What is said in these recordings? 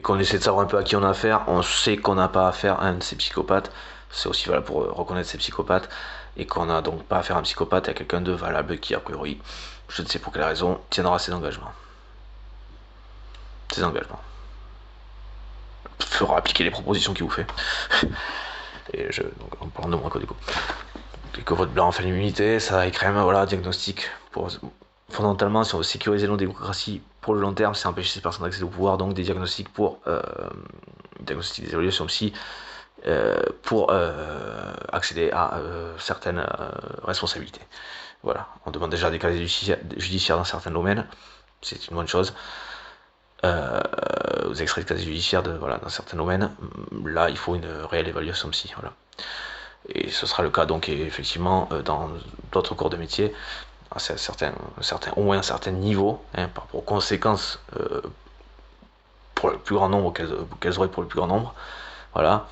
qu'on essaie de savoir un peu à qui on a affaire, on sait qu'on n'a pas affaire à un de ces psychopathes. C'est aussi valable pour reconnaître ces psychopathes. Et qu'on n'a donc pas affaire à un psychopathe, à quelqu'un de valable qui, a priori, je ne sais pour quelle raison, tiendra ses engagements. Ses engagements. Fera appliquer les propositions qu'il vous fait. Donc, en parlant de moi, quoi, du coup. Et que votre blanc fait l'immunité, ça écrit même, voilà, diagnostic. Fondamentalement, si on veut sécuriser nos démocraties pour le long terme, c'est empêcher ces personnes d'accéder au pouvoir, donc des diagnostics pour diagnostic des évaluations psy pour accéder à certaines responsabilités. Voilà, on demande déjà des casiers judiciaires dans certains domaines, c'est une bonne chose. Aux extraits de casier judiciaire dans certains domaines, là il faut une réelle évaluation psy. Voilà. Et ce sera le cas donc effectivement dans d'autres corps de métier, à au moins un certain niveau, par rapport aux conséquences pour le plus grand nombre qu'elles auraient pour le plus grand nombre. Voilà.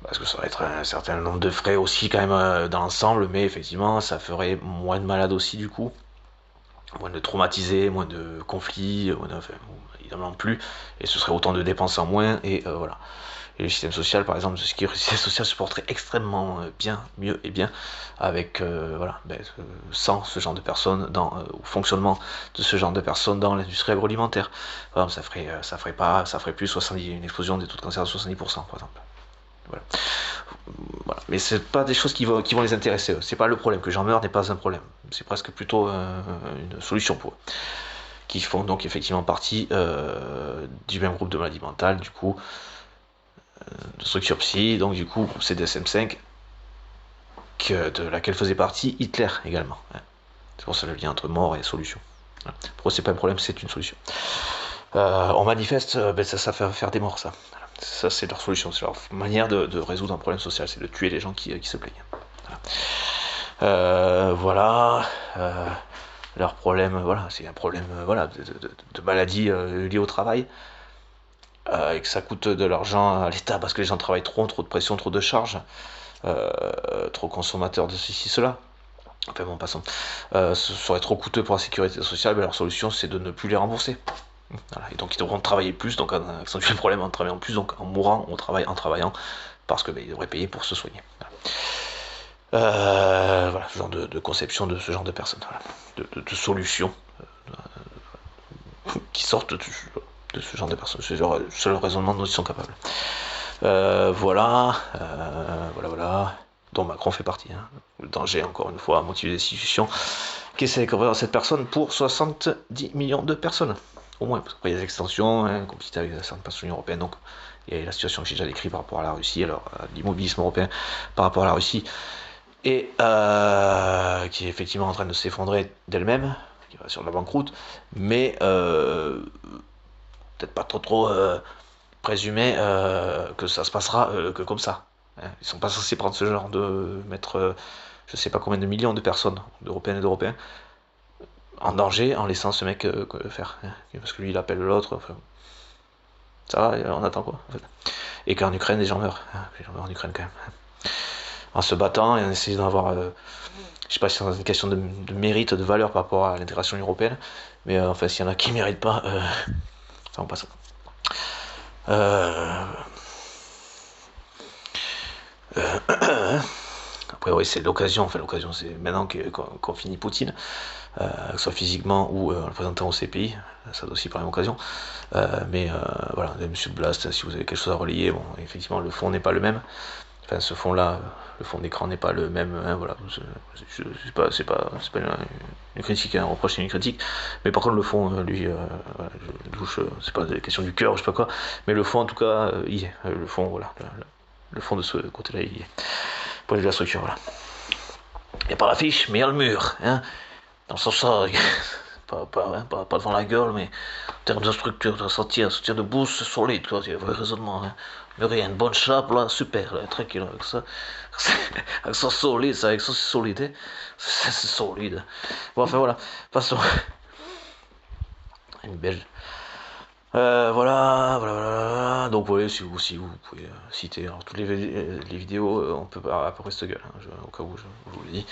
Parce que ça va être un certain nombre de frais aussi quand même dans l'ensemble, mais effectivement ça ferait moins de malades aussi du coup, moins de traumatisés, moins de conflits, évidemment plus, et ce serait autant de dépenses en moins, et voilà. Et le système social, par exemple, le système social se porterait extrêmement bien, mieux et bien, avec, sans ce genre de personnes, au fonctionnement de ce genre de personnes dans l'industrie agroalimentaire. Par exemple, ça ferait plus une explosion des taux de cancer de 70%, par exemple. Voilà. Voilà. Mais c'est pas des choses qui vont les intéresser. C'est pas le problème. Que j'en meure n'est pas un problème. C'est presque plutôt une solution pour eux. Qui font donc effectivement partie du même groupe de maladies mentales, du coup, de structure psy, donc du coup, c'est DSM-5, de laquelle faisait partie Hitler également. C'est pour ça le lien entre mort et solution. Voilà. Pour eux, c'est pas un problème, c'est une solution. On manifeste, ça fait faire des morts, ça. Ça, c'est leur solution, c'est leur manière de résoudre un problème social, c'est de tuer les gens qui se plaignent. Voilà. Leur problème, voilà, c'est un problème de maladie liée au travail. Et que ça coûte de l'argent à l'État parce que les gens travaillent trop de pression, trop de charges, trop consommateurs de ceci, cela. Enfin bon, passons. Ce serait trop coûteux pour la sécurité sociale, mais leur solution c'est de ne plus les rembourser. Voilà. Et donc ils devront travailler plus, donc accentuer le problème en travaillant plus, donc en mourant, on travaille en travaillant, parce que ils devraient payer pour se soigner. Voilà, ce genre de conception de ce genre de personnes, voilà. de solutions qui sortent de ce genre de personnes. C'est le seul raisonnement dont ils sont capables. Voilà. Dont Macron fait partie. Hein. Le danger, encore une fois, à motiver les institutions qui essaient de couvrir cette personne pour 70 millions de personnes. Au moins, parce qu'il y a des extensions, complicité avec certaines personnes de l'Union européenne. Donc, il y a la situation que j'ai déjà décrite par rapport à la Russie, alors à l'immobilisme européen par rapport à la Russie, et qui est effectivement en train de s'effondrer d'elle-même, qui va sur la banqueroute, mais peut-être pas trop présumer que ça se passera que comme ça. Hein. Ils sont pas censés prendre ce genre de mettre je sais pas combien de millions de personnes, d'Européennes et d'Européens, en danger en laissant ce mec faire. Hein. Parce que lui il appelle l'autre. Enfin, ça va, on attend quoi en fait. Et qu'en Ukraine les gens meurent. Hein. Les gens meurent en Ukraine quand même. Hein. En se battant et en essayant d'avoir. Je sais pas si c'est une question de mérite, de valeur par rapport à l'intégration européenne, mais enfin s'il y en a qui méritent pas, ça on passe. Euh, Après, oui, c'est l'occasion. Enfin, l'occasion, c'est maintenant qu'on finit Poutine, que ce soit physiquement ou en le présentant au CPI. Ça doit aussi par une occasion. Mais voilà, Monsieur de Blast, si vous avez quelque chose à relayer, bon, effectivement, le fond n'est pas le même. Enfin, ce fond-là, le fond d'écran n'est pas le même. Hein, voilà, c'est pas une critique, un reproche, c'est une critique. Mais par contre, le fond, lui, voilà, je touche, c'est pas des questions du cœur, je sais pas quoi. Mais le fond, en tout cas, il est. Le fond, voilà. Le fond de ce côté-là, il est. Point de vue de la structure, voilà. Il n'y a pas l'affiche, mais il y a le mur. Hein. Dans ce sens, pas devant la gueule, mais en termes de structure, de sortir de boost solide, quoi. Il y a un vrai raisonnement. Hein. Mais rien, une bonne chape, là, super, là, tranquille, avec ça. Avec ça solide, ça, avec ça, c'est solide. Hein. C'est solide. Bon, enfin, voilà. Passons. Une belge. Voilà. Donc, vous voyez, si vous pouvez citer alors, toutes les vidéos, on peut à peu près cette gueule, hein, au cas où je vous le dis.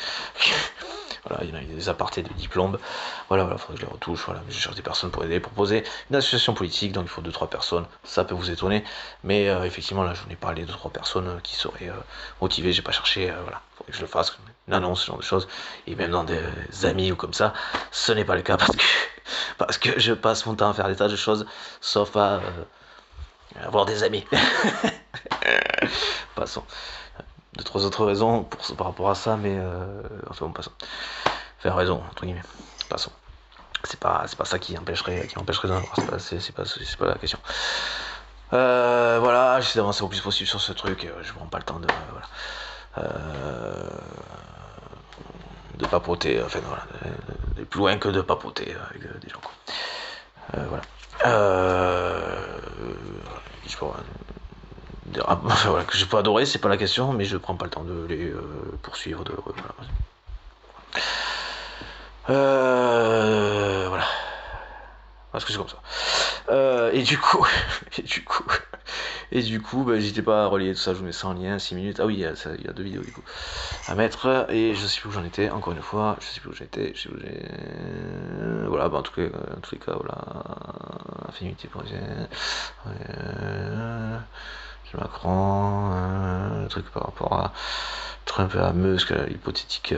Voilà, il y en a des apartés de diplômes. Voilà, faudrait que je les retouche. Voilà, je cherche des personnes pour aider, proposer une association politique, donc il faut 2-3 personnes. Ça peut vous étonner, mais effectivement, là, je vous ai parlé de 2-3 personnes qui seraient motivées. J'ai pas cherché, voilà, faudrait que je le fasse, une annonce, ce genre de choses. Et même dans des amis ou comme ça, ce n'est pas le cas parce que je passe mon temps à faire des tas de choses, sauf à avoir des amis. Passons. 2-3 autres raisons par rapport à ça, mais enfin bon, passons. Faire raison, entre guillemets. Passons. C'est pas ça qui empêcherait d'en avoir, c'est pas la question. Voilà, j'essaie d'avancer au plus possible sur ce truc, je prends pas le temps de. Voilà. De papoter, enfin voilà, de plus loin que de papoter avec des gens, quoi. Voilà. Je peux voilà, que j'ai pas adoré, c'est pas la question, mais je prends pas le temps de les poursuivre. Voilà. Voilà. Parce que c'est comme ça. Et du coup, bah, n'hésitez pas à relier tout ça, je vous mets ça en lien, 6 minutes. Ah oui, il y a 2 vidéos du coup à mettre, et je sais plus où j'en étais, encore une fois, je sais plus où j'étais, voilà, bah en tous les cas, voilà, affinité pour Macron, truc par rapport à Trump et à Musk, l'hypothétique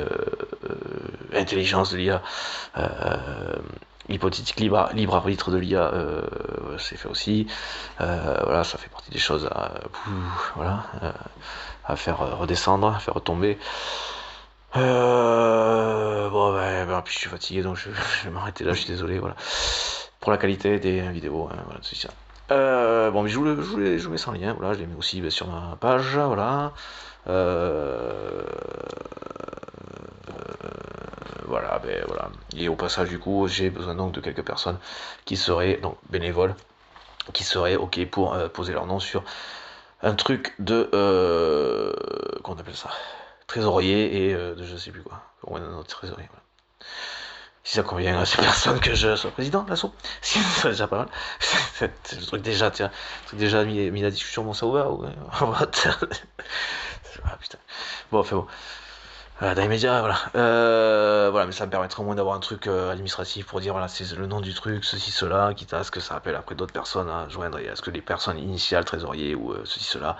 intelligence de l'IA, hypothétique libre arbitre de l'IA, c'est fait aussi. Voilà, ça fait partie des choses à faire redescendre, à faire retomber. Bon, puis je suis fatigué, donc je vais m'arrêter là, je suis désolé, voilà. Pour la qualité des vidéos, hein, voilà, c'est ça. Bon, mais je vous mets ça en lien, voilà, je les mets aussi sur ma page, voilà. Voilà, voilà. Et au passage, du coup, j'ai besoin donc de quelques personnes qui seraient donc bénévoles, qui seraient ok pour poser leur nom sur un truc de comment on appelle ça, trésorier et de je sais plus quoi. Ouais, non, trésorier. Voilà. Si ça convient à ces personnes que je sois président de l'assaut, si c'est déjà pas mal. C'est le truc déjà, tiens, le truc déjà mis la discussion bon ça ouvert ou ah putain. Bon, enfin bon. Dans les médias, voilà. Voilà, mais ça me permettrait au moins d'avoir un truc administratif pour dire voilà, c'est le nom du truc, ceci, cela, quitte à ce que ça appelle après d'autres personnes à joindre et à ce que les personnes initiales, trésoriers ou ceci, cela,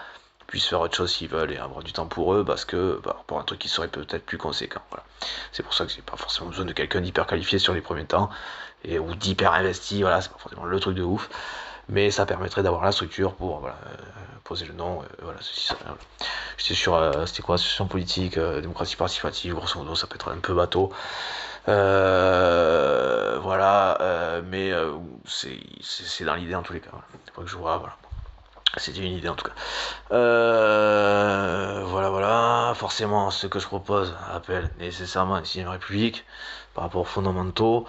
puissent faire autre chose s'ils veulent et avoir du temps pour eux parce que pour un truc qui serait peut-être plus conséquent. Voilà. C'est pour ça que j'ai pas forcément besoin de quelqu'un d'hyper qualifié sur les premiers temps et ou d'hyper investi. Voilà, c'est pas forcément le truc de ouf, mais ça permettrait d'avoir la structure pour voilà, poser le nom. Voilà, ceci, ça. Voilà. J'étais sur c'était quoi, association politique, démocratie participative, grosso modo, ça peut être un peu bateau. Voilà, mais c'est dans l'idée en tous les cas. Voilà. C'est pas que je vois, voilà. C'était une idée en tout cas. Voilà. Forcément, ce que je propose appelle nécessairement une 6ème République par rapport aux fondamentaux.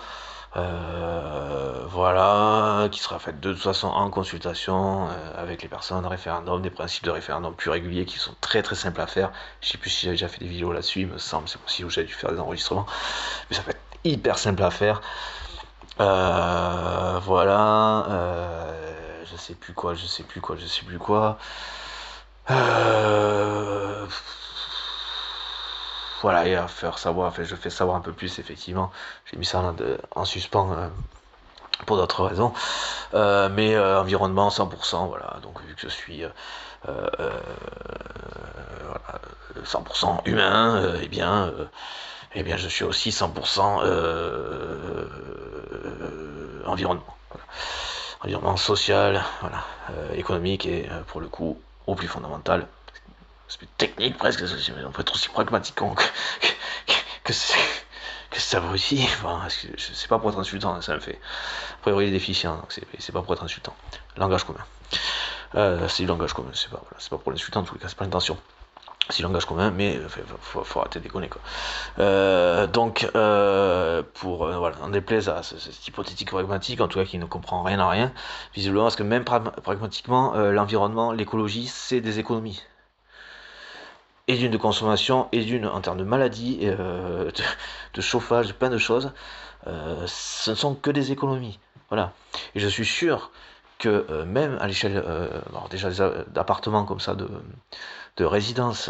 Voilà, qui sera faite de toute façon en consultation avec les personnes, référendum, des principes de référendum plus réguliers qui sont très très simples à faire. Je sais plus si j'avais déjà fait des vidéos là-dessus, il me semble, c'est possible, j'ai dû faire des enregistrements, mais ça peut être hyper simple à faire. Voilà, je sais plus quoi. Voilà, et à faire savoir, enfin, je fais savoir un peu plus, effectivement. J'ai mis ça en suspens pour d'autres raisons. Mais environnement 100%, voilà. Donc, vu que je suis voilà, 100% humain, eh bien, je suis aussi 100% environnement. Voilà. Environnement social, voilà, économique et pour le coup, au plus fondamental, c'est plus technique presque, on peut être aussi pragmatique que c'est abruti. Enfin, c'est pas pour être insultant, ça me fait. A priori, il est déficient, donc c'est pas pour être insultant. Langage commun. C'est du langage commun, c'est pas pour l'insultant en tout cas, c'est pas l'intention. C'est du langage commun, mais faut arrêter de déconner quoi. Donc, voilà, on déplaise à cette hypothétique pragmatique, en tout cas qui ne comprend rien à rien, visiblement, parce que même pragmatiquement, l'environnement, l'écologie, c'est des économies. Et d'une de consommation, et d'une en termes de maladie, de chauffage, de plein de choses. Ce ne sont que des économies. Voilà. Et je suis sûr que même à l'échelle, déjà d'appartements comme ça, de résidence,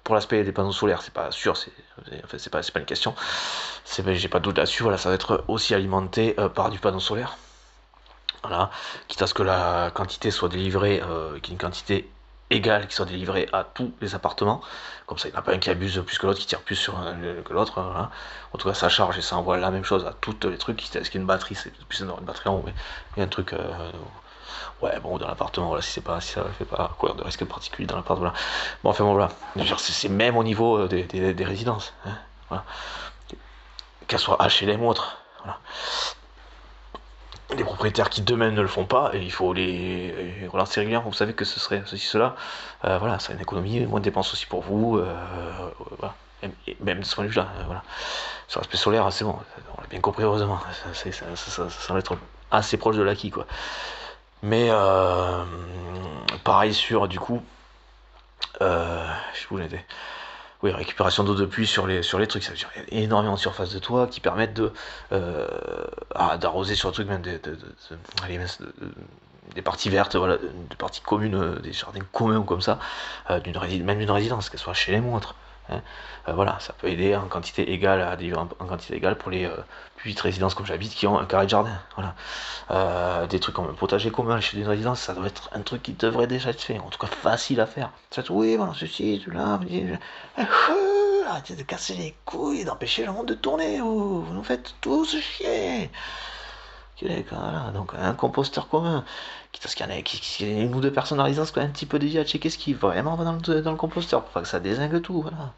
pour l'aspect des panneaux solaires, c'est pas sûr, enfin, c'est pas une question. J'ai pas de doute là-dessus. Voilà, ça va être aussi alimenté par du panneau solaire. Voilà, quitte à ce que la quantité soit délivrée, qu'il y ait une quantité égale qui soit délivrée à tous les appartements. Comme ça, il n'y en a pas un qui abuse plus que l'autre, qui tire plus sur que l'autre. Voilà. En tout cas, ça charge et ça envoie la même chose à tous les trucs. Est-ce qu'il y a une batterie, c'est plus une batterie en haut, mais il y a un truc. Ouais, bon, dans l'appartement, voilà, si ça fait pas courir de risque particulier dans l'appart, voilà. Bon, enfin, bon, voilà. C'est même au niveau des résidences. Hein, voilà. Qu'elles soient HLM ou autres. Voilà. Les propriétaires qui demain ne le font pas, et il faut les relancer régulièrement. Vous savez que ce serait ceci, cela. Voilà, c'est une économie, moins de dépenses aussi pour vous. Voilà. Et même de ce point de vue-là, voilà. Sur l'aspect solaire, c'est bon, on l'a bien compris, heureusement. Ça semble être assez proche de l'acquis, quoi. Mais pareil sur, du coup, je vous l'ai dit. Oui, récupération d'eau de pluie sur les trucs, ça veut dire énormément de surface de toit qui permettent d'arroser sur le truc, même allez, des parties vertes, voilà, des parties communes, des jardins communs ou comme ça, même d'une résidence, qu'elle soit chez les montres. Hein. Voilà, ça peut aider en quantité égale en quantité égale pour les petites résidences comme j'habite qui ont un carré de jardin. Voilà. Des trucs comme un potager commun chez une résidence, ça doit être un truc qui devrait déjà être fait, en tout cas facile à faire. Oui, voilà, ceci, cela, arrêtez de casser les couilles, d'empêcher le monde de tourner, vous nous faites tous chier. Voilà, donc un composteur commun, quitte à ce qu'il y en ait une ou deux personnes à résidence qui ont un petit peu dédié à checker ce qui vraiment va dans le composteur, pour pas que ça dézingue tout, voilà.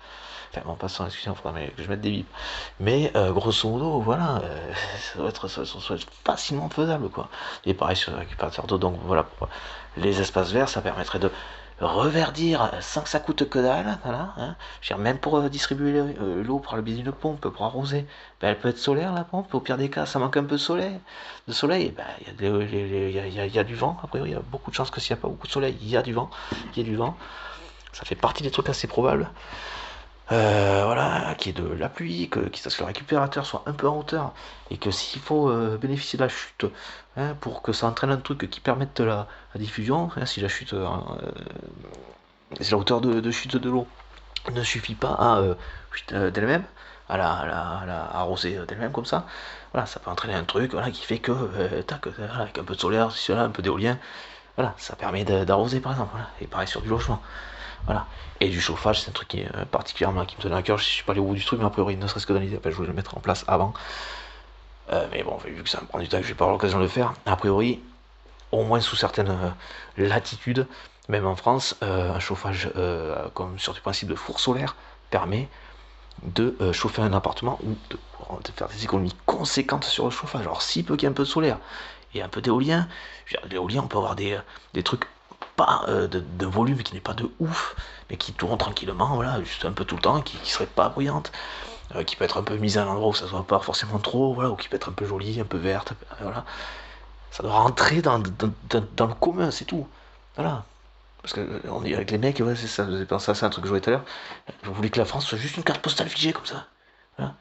Enfin bon, passons, excusez-moi, il faudra que je mette des bips. Mais grosso modo, voilà, ça doit être facilement faisable, quoi. Et pareil sur le récupérateur d'eau, donc voilà, pour les espaces verts, ça permettrait de reverdir sans que ça coûte que dalle, voilà, hein. Je veux dire, même pour distribuer l'eau par le biais d'une pompe, pour arroser, ben, elle peut être solaire la pompe, au pire des cas, ça manque un peu de soleil, ben, il y a du vent, a priori, il y a beaucoup de chances que s'il n'y a pas beaucoup de soleil, il y a du vent, ça fait partie des trucs assez probables. Voilà, qu'il y ait de la pluie, que le récupérateur soit un peu en hauteur, et que s'il faut bénéficier de la chute, hein, pour que ça entraîne un truc qui permette la diffusion, hein, si la chute, si la hauteur de chute de l'eau ne suffit pas à d'elle-même, à la arroser d'elle-même comme ça, voilà, ça peut entraîner un truc, voilà, qui fait que, voilà, avec un peu de solaire, un peu d'éolien, voilà, ça permet d'arroser par exemple, voilà, et pareil sur du logement. Voilà. Et du chauffage, c'est un truc qui est particulièrement qui me tenait à cœur. Je suis pas allé au bout du truc, mais a priori, ne serait-ce que dans l'idée, je voulais le mettre en place avant. Mais bon, vu que ça me prend du temps, que je vais pas avoir l'occasion de le faire. A priori, au moins sous certaines latitudes, même en France, un chauffage comme sur du principe de four solaire permet de chauffer un appartement ou de faire des économies conséquentes sur le chauffage. Alors, si peu qu'il y ait un peu de solaire et un peu d'éolien, l'éolien, on peut avoir des trucs pas de volume qui n'est pas de ouf, mais qui tourne tranquillement, voilà, juste un peu tout le temps, qui serait pas bruyante, qui peut être un peu mise à un endroit où ça soit pas forcément trop, voilà, ou qui peut être un peu jolie, un peu verte, voilà. Ça doit rentrer dans le commun, c'est tout. Voilà. Parce que on est avec les mecs, ouais, c'est ça, vous avez pensé à ça, un truc que je voulais tout à l'heure. Vous voulez que la France soit juste une carte postale figée comme ça. Voilà.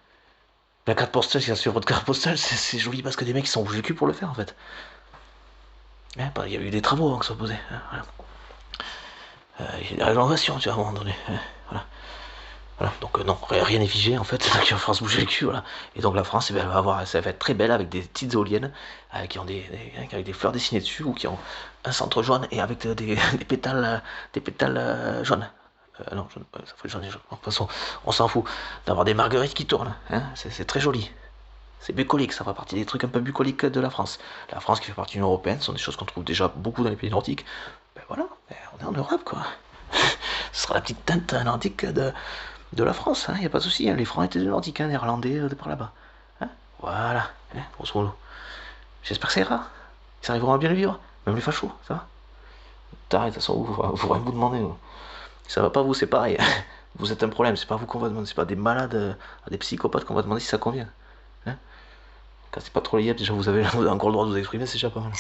La carte postale, si sur votre carte postale, c'est joli parce que des mecs qui sont bougés le cul pour le faire en fait. Il y a eu des travaux avant que ça soit posé. Hein, voilà. Il y a des rénovations, tu vois, à un moment donné. Hein, voilà. Voilà. Donc non, rien n'est figé en fait, c'est qui va faire se bouger le cul, voilà. Et donc la France, eh bien, ça va être très belle avec des petites éoliennes qui ont avec des fleurs dessinées dessus ou qui ont un centre jaune et avec des pétales, jaunes. Non, jaune, ça ferait jaune et jaune. De toute façon, on s'en fout d'avoir des marguerites qui tournent. Hein, c'est très joli. C'est bucolique, ça fait partie des trucs un peu bucoliques de la France. La France qui fait partie de l'Union Européenne, ce sont des choses qu'on trouve déjà beaucoup dans les pays nordiques. Ben voilà, on est en Europe quoi. Ce sera la petite teinte nordique de la France, il n'y a pas de souci. Hein. Les Francs étaient des nordiques, hein, néerlandais de par là-bas. Hein, voilà, grosso modo. J'espère que ça ira. Ils arriveront à bien le vivre, même les fachos, ça va. T'arrêtes, de toute façon, vous vous demander. Si ça va pas vous, c'est pareil. Vous êtes un problème, c'est pas vous qu'on va demander, c'est pas des malades, des psychopathes qu'on va demander si ça convient. Hein, quand c'est pas trop les yeux, déjà vous avez encore le droit de vous exprimer, c'est déjà pas mal.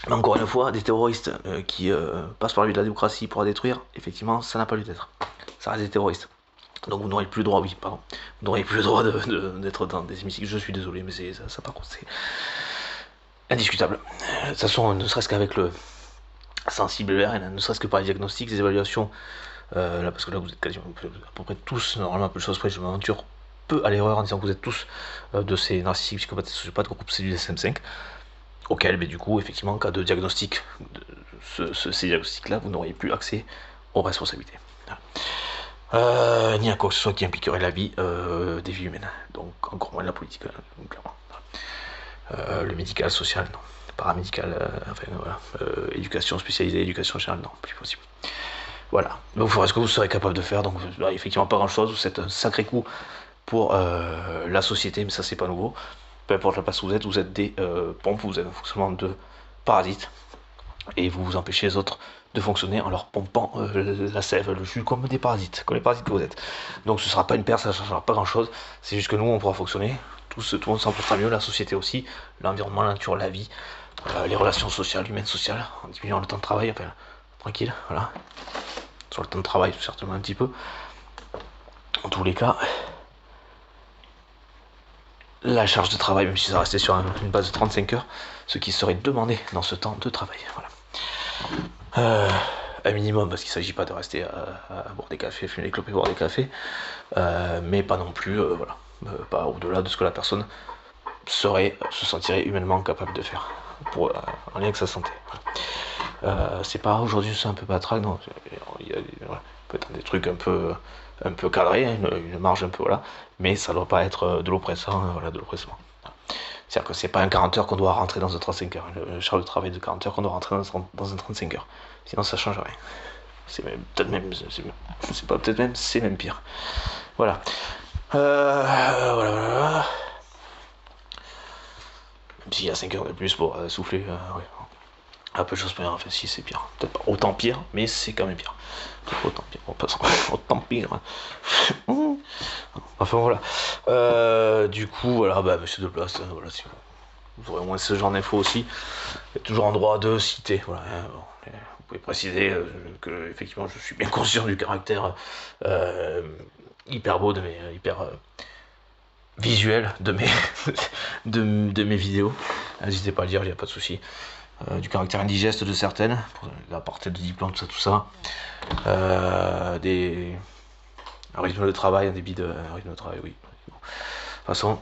Mais encore une fois, des terroristes qui passent par la vue de la démocratie pour la détruire, effectivement, ça n'a pas lieu d'être. Ça reste des terroristes. Donc vous n'aurez plus le droit, oui, pardon. Vous n'aurez plus le droit d'être dans des hémicycles. Je suis désolé, mais ça par contre, c'est indiscutable. De toute façon, ne serait-ce qu'avec sensible vers, ne serait-ce que par les diagnostics, les évaluations. Là, parce que là, vous êtes quasiment à peu près tous, normalement, peu de choses près, je m'aventure peu à l'erreur en disant que vous êtes tous de ces narcissiques, psychopathes et sociopathes, groupe C du DSM-5, auquel, mais du coup, effectivement, en cas de diagnostic, ces diagnostics-là, vous n'auriez plus accès aux responsabilités. Ni à quoi que ce soit qui impliquerait la vie des vies humaines, donc encore moins la politique, clairement. Le médical, social, non. Paramédical, enfin voilà. Éducation spécialisée, éducation générale, non, plus possible. Voilà. Donc il faudra ce que vous serez capable de faire. Donc effectivement pas grand chose. C'est un sacré coup pour la société, mais ça c'est pas nouveau. Peu importe la place où vous êtes des pompes, vous êtes un fonctionnement de parasites. Et vous vous empêchez les autres de fonctionner en leur pompant la sève, le jus, comme des parasites, comme les parasites que vous êtes. Donc ce sera pas une perte, ça ne changera pas grand chose. C'est juste que nous on pourra fonctionner. Tout le monde s'en portera mieux, la société aussi, l'environnement, la nature, la vie, les relations sociales, humaines, sociales, en diminuant le temps de travail, enfin, tranquille, voilà. Sur le temps de travail, certainement un petit peu. En tous les cas, la charge de travail, même si ça restait sur une base de 35 heures, ce qui serait demandé dans ce temps de travail. Voilà. Un minimum, parce qu'il ne s'agit pas de rester à boire des cafés, fumer des clopes et boire des cafés, mais pas non plus, voilà, pas au-delà de ce que la personne se sentirait humainement capable de faire, en lien avec sa santé. C'est pas aujourd'hui, c'est un peu patraque, non, il y a peut-être des trucs un peu cadrés, hein, une marge un peu, voilà, mais ça doit pas être de l'oppressant, voilà, de l'oppressement. C'est-à-dire que c'est pas un 40 heures qu'on doit rentrer dans un 35 heures, le charge de travail de 40 heures qu'on doit rentrer dans un 35 heures. Sinon ça change rien. C'est même, peut-être même, c'est pas peut-être même, c'est même pire. Voilà. Voilà. Même s'il y a 5 heures de plus pour souffler, ouais. Un peu de choses pire, enfin si c'est pire. Peut-être pas autant pire, mais c'est quand même pire. Autant pire, autant pire. Enfin voilà. Du coup, voilà, bah monsieur Deplace, voilà, si vous aurez au moins ce genre d'infos aussi. Vous êtes toujours en droit de citer, voilà. Bon, vous pouvez préciser que effectivement je suis bien conscient du caractère hyper beau de mes visuel de mes de mes vidéos. N'hésitez pas à le dire, il n'y a pas de souci. Du caractère indigeste de certaines, pour la portée de diplôme, tout ça. Un rythme de travail, un débit de rythme de travail, oui. Bon. De toute façon,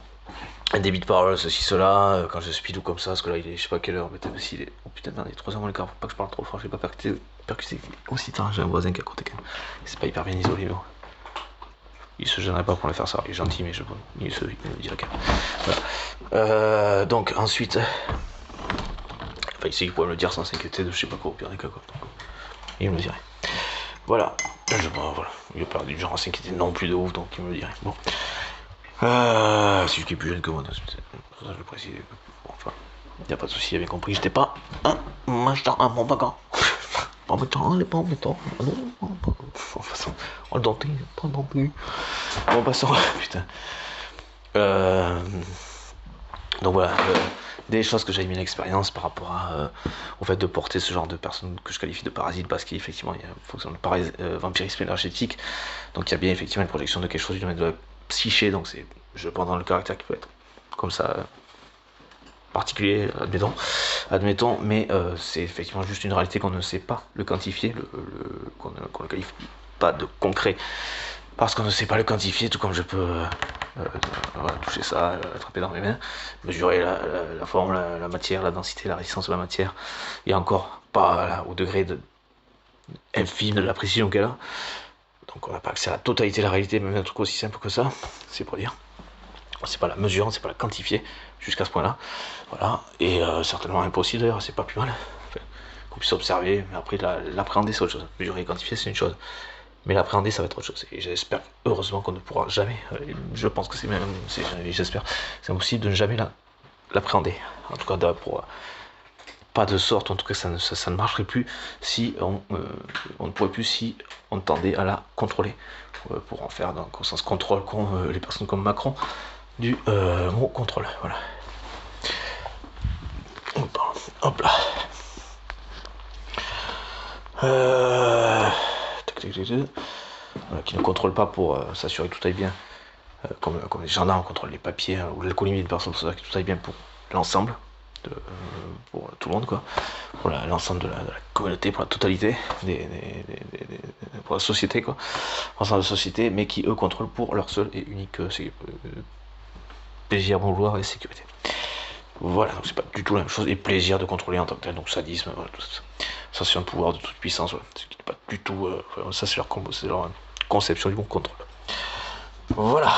un débit de parole, ceci, cela, quand je speed ou comme ça, parce que là il est je sais pas quelle heure, mais peut-être s'il est. Oh putain, merde, il est 3h moins le quart, faut pas que je parle trop fort, je vais pas percuter aussi tard, j'ai un voisin qui est à côté quand même. C'est pas hyper bien isolé, mais bon. Il se gênerait pas pour le faire ça, il est gentil, mais il me dirait quand même. Voilà. Donc ensuite. Enfin, il sait qu'il pourrait me le dire sans s'inquiéter de je sais pas quoi au pire des cas, quoi. Il me le dirait. Voilà. Voilà. Il a pas du genre à s'inquiéter non plus de ouf, donc il me le dirait. Bon. C'est celui qui est plus jeune que moi, c'est pour ça que je le précise. Bon, enfin, il n'y a pas de souci, il avait compris. J'étais pas un machin, un bon bagarre. Pas méchant, il est pas méchant. Non, de toute façon, on le denté, pas non plus. Bon, passons. Putain. Donc voilà. Des choses que j'ai mis l'expérience par rapport au fait de porter ce genre de personnes que je qualifie de parasites, parce qu'effectivement il y a une fonction de vampirisme énergétique, donc il y a bien effectivement une projection de quelque chose du domaine de la psyché, donc c'est, je pense, dans le caractère qui peut être comme ça particulier, admettons, mais c'est effectivement juste une réalité qu'on ne sait pas le quantifier, qu'on ne qualifie pas de concret, parce qu'on ne sait pas le quantifier, tout comme je peux voilà, toucher ça, attraper dans mes mains, mesurer la forme, la matière, la densité, la résistance de la matière, et encore pas là, au degré infime de la précision qu'elle a. Donc on n'a pas accès à la totalité de la réalité, même un truc aussi simple que ça, c'est pour dire. C'est pas la mesurer, c'est pas la quantifier jusqu'à ce point-là. Voilà, et certainement impossible d'ailleurs, c'est pas plus mal. Enfin, qu'on puisse observer, mais après l'appréhender c'est autre chose. Mesurer et quantifier c'est une chose. Mais l'appréhender ça va être autre chose. Et j'espère heureusement qu'on ne pourra jamais, je pense que j'espère, c'est impossible de ne jamais l'appréhender. En tout cas pour pas de sorte, en tout cas ça ne marcherait plus si on ne pourrait plus si on tendait à la contrôler. Pour en faire dans le sens contrôle qu'ont les personnes comme Macron du mot contrôle. Voilà. Hop là. Voilà, qui ne contrôle pas pour s'assurer que tout aille bien, comme les gendarmes contrôlent les papiers ou l'alcoolémie d'une personne, pour s'assurer que tout aille bien pour l'ensemble, de, pour tout le monde, quoi, pour l'ensemble de la communauté, pour la totalité, pour la société, quoi, ensemble de société, mais qui eux contrôlent pour leur seul et unique plaisir, bon vouloir et sécurité. Voilà, donc c'est pas du tout la même chose, et plaisir de contrôler en tant que tel, donc sadisme, voilà, tout ça. Sensation de pouvoir de toute puissance, voilà, ce qui n'est pas du tout, ça c'est leur conception du bon contrôle. Voilà.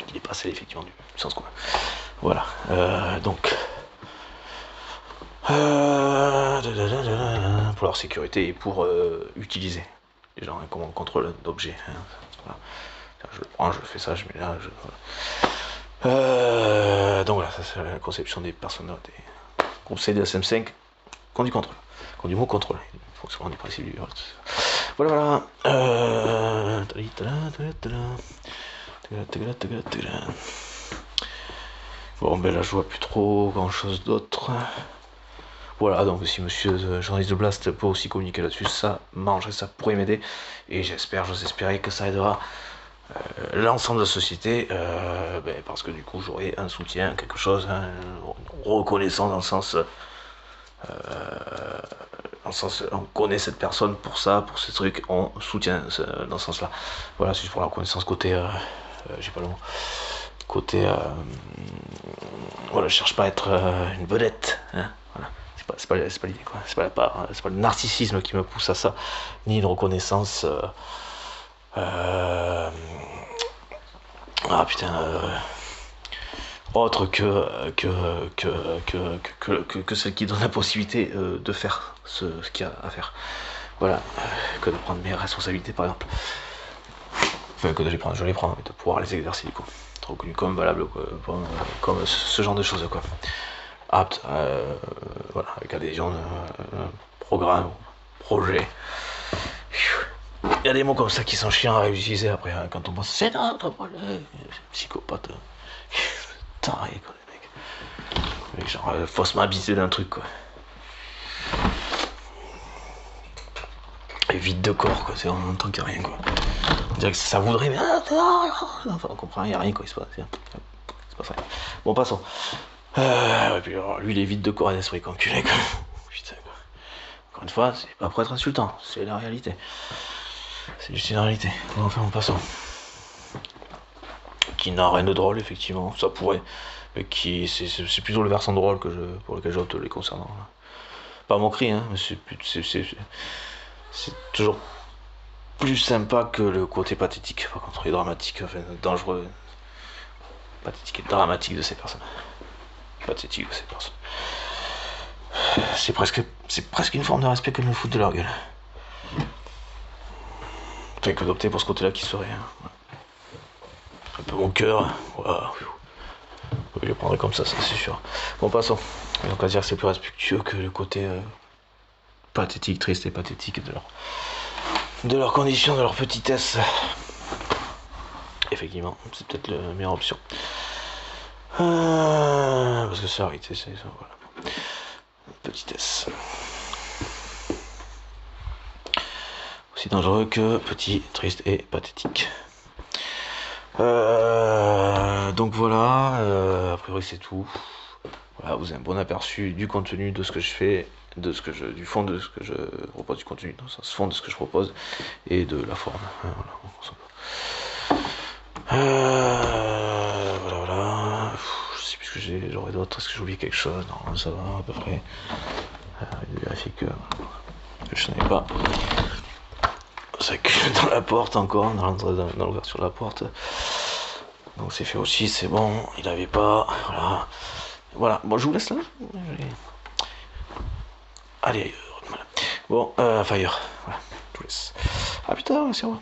Il est passé effectivement du sens commun. Voilà, donc pour leur sécurité et pour utiliser les gens, hein, comment on contrôle d'objets. Hein, voilà. Je le prends, je fais ça, je mets là, voilà. Donc voilà, ça c'est la conception des personnes, des groupes CDSM5 qu'on du contrôle, qu'on du mot contrôle, fonctionnement du principe du voilà. Bon ben là je vois plus trop grand chose d'autre. Voilà, donc si monsieur journaliste de Blast peut aussi communiquer là-dessus, ça m'arrangerait, ça pourrait m'aider. Et j'ose espérer que ça aidera l'ensemble de la société, parce que du coup j'aurai un soutien, quelque chose, hein, reconnaissant dans le sens, on connaît cette personne pour ça, pour ce truc, on soutient dans ce sens-là. Voilà, c'est juste pour la reconnaissance côté, j'ai pas le mot, côté, voilà, je cherche pas à être une vedette, hein, voilà. C'est pas l'idée, quoi. C'est pas le narcissisme qui me pousse à ça, ni une reconnaissance. Autre que celle qui donne la possibilité de faire ce qu'il y a à faire. Voilà, que de prendre mes responsabilités par exemple. Enfin, que de les prendre, je les prends, mais de pouvoir les exercer du coup. Reconnu comme valable, comme ce genre de choses, quoi. Apte, voilà, avec adhésion programme, projet. Il y a des mots comme ça qui sont chiants à utiliser après, hein, quand on pense c'est notre problème, psychopathe, taré, quoi, les mecs. Genre, faussement habitué d'un truc, quoi. Et vide de corps, quoi, c'est en même temps qu'il n'y a rien, quoi. On dirait que ça voudrait, mais enfin, on comprend, il n'y a rien, quoi, il se passe. C'est pas ça. Bon, passons. Et puis alors, lui, il est vide de corps et d'esprit, quoi, enculé, quoi. Putain, quoi. Encore une fois, c'est pas pour être insultant, c'est la réalité. C'est juste une réalité. Bon, enfin, passons. Qui n'a rien de drôle, effectivement, ça pourrait. Mais qui, c'est plutôt le versant drôle pour lequel j'opte les concernant. Pas mon cri, hein, mais c'est toujours plus sympa que le côté pathétique, par contre, et dramatique, enfin, dangereux. Pathétique et dramatique de ces personnes. Pathétique de ces personnes. C'est presque une forme de respect que de me foutre de leur gueule. Enfin, que d'opter pour ce côté-là qui serait un peu mon cœur. Voilà. Je le prendrai comme ça c'est sûr. Bon, passons. Donc, on va dire que c'est plus respectueux que le côté pathétique, triste et pathétique de leurs conditions, de leur petitesse. Effectivement, c'est peut-être la meilleure option. Parce que c'est la réalité, c'est ça, voilà. Petitesse. Aussi dangereux que petit, triste et pathétique. Donc voilà, a priori c'est tout. Voilà, vous avez un bon aperçu du contenu de ce que je fais, du fond de ce que je propose, du contenu, dans le sens fond de ce que je propose, et de la forme. Voilà. Je sais plus ce que j'aurais d'autre. Est-ce que j'ai oublié quelque chose? Non, ça va à peu près. Je vérifie que je n'ai pas. C'est que dans la porte encore, dans l'ouverture de la porte. Donc c'est fait aussi, c'est bon, il avait pas, voilà, bon je vous laisse là, allez ailleurs, voilà. Bon, ailleurs, voilà, je vous laisse, ah putain, c'est moi.